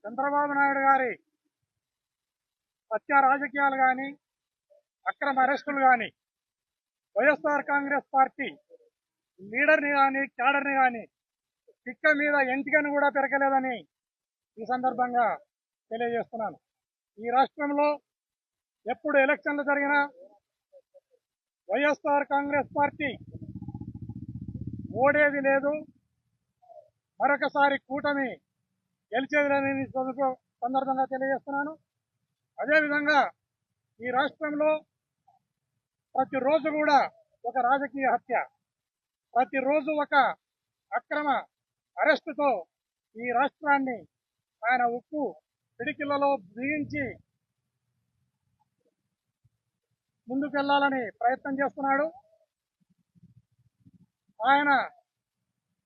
చంద్రబాబు నాయుడు గారి హత్య రాజకీయాలు కానీ, అక్రమ అరెస్టులు కానీ, వైఎస్ఆర్ కాంగ్రెస్ పార్టీ లీడర్ని కానీ, క్యాడర్ని కానీ పిక్క మీద ఎంటికను కూడా పెరగలేదని ఈ సందర్భంగా తెలియజేస్తున్నాను. ఈ రాష్ట్రంలో ఎప్పుడు ఎలక్షన్లు జరిగినా వైఎస్ఆర్ కాంగ్రెస్ పార్టీ ఓడేది లేదు, మరొకసారి కూటమి గెలిచేది లేదని సందర్భంగా తెలియజేస్తున్నాను. అదేవిధంగా ఈ రాష్ట్రంలో ప్రతిరోజు కూడా ఒక రాజకీయ హత్య, ప్రతిరోజు ఒక అక్రమ అరెస్టుతో ఈ రాష్ట్రాన్ని ఆయన ఉక్కు పిడికిళ్లలో బిగించి ముందుకెళ్లాలని ప్రయత్నం చేస్తున్నాడు. ఆయన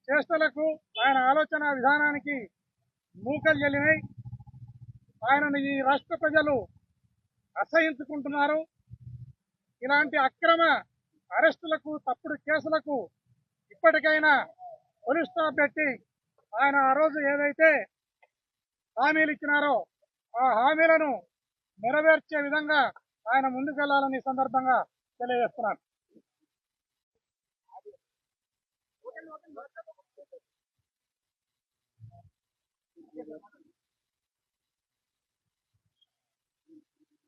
చేష్టలకు, ఆయన ఆలోచన విధానానికి మూకలు చెల్లినాయి. ఆయనను ఈ రాష్ట్ర ప్రజలు అసహించుకుంటున్నారు. ఇలాంటి అక్రమ అరెస్టులకు, తప్పుడు కేసులకు ఇప్పటికైనా పోలీస్ స్టాప్ పెట్టి ఆయన ఆ రోజు ఏదైతే హామీలు ఇచ్చినారో ఆ హామీలను నెరవేర్చే విధంగా ఆయన ముందుకెళ్లాలని సందర్భంగా తెలియజేస్తున్నాను.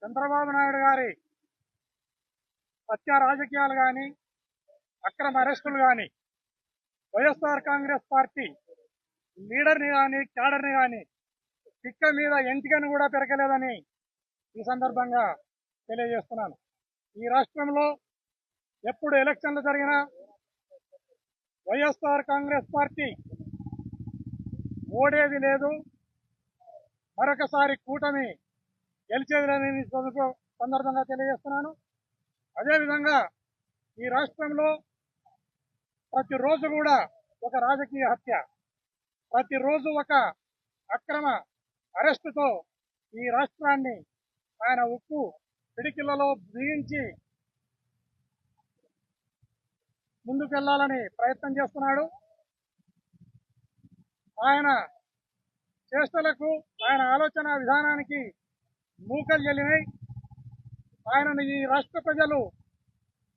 చంద్రబాబు నాయుడు గారి హత్య రాజకీయాలు కానీ, అక్రమ అరెస్టులు కానీ, వైఎస్ఆర్ కాంగ్రెస్ పార్టీ లీడర్ని కానీ, క్యాడర్ని కానీ పిక్క మీద ఎంటికను కూడా పెరగలేదని ఈ సందర్భంగా తెలియజేస్తున్నాను. ఈ రాష్ట్రంలో ఎప్పుడు ఎలక్షన్లు జరిగినా వైఎస్ఆర్ కాంగ్రెస్ పార్టీ ఓడేది లేదు, మరొకసారి కూటమి గెలిచేది లేదని సందర్భంగా తెలియజేస్తున్నాను. అదేవిధంగా ఈ రాష్ట్రంలో ప్రతిరోజు కూడా ఒక రాజకీయ హత్య, ప్రతిరోజు ఒక అక్రమ అరెస్టుతో ఈ రాష్ట్రాన్ని ఆయన ఉక్కు పిడికిళ్లలో బిగించి ముందుకెళ్లాలని ప్రయత్నం చేస్తున్నాడు. ఆయన చేష్టలకు, ఆయన ఆలోచన విధానానికి మూకలు చెల్లినాయి. ఆయనను ఈ రాష్ట్ర ప్రజలు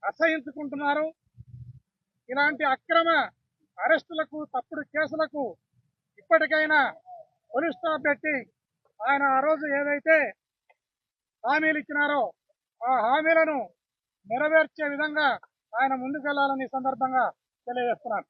అసహించుకుంటున్నారు. ఇలాంటి అక్రమ అరెస్టులకు, తప్పుడు కేసులకు ఇప్పటికైనా పోలీస్ స్టాప్ పెట్టి ఆయన ఆ రోజు ఏదైతే హామీలు ఇచ్చినారో ఆ హామీలను నెరవేర్చే విధంగా ఆయన ముందుకెళ్లాలని సందర్భంగా తెలియజేస్తున్నాను.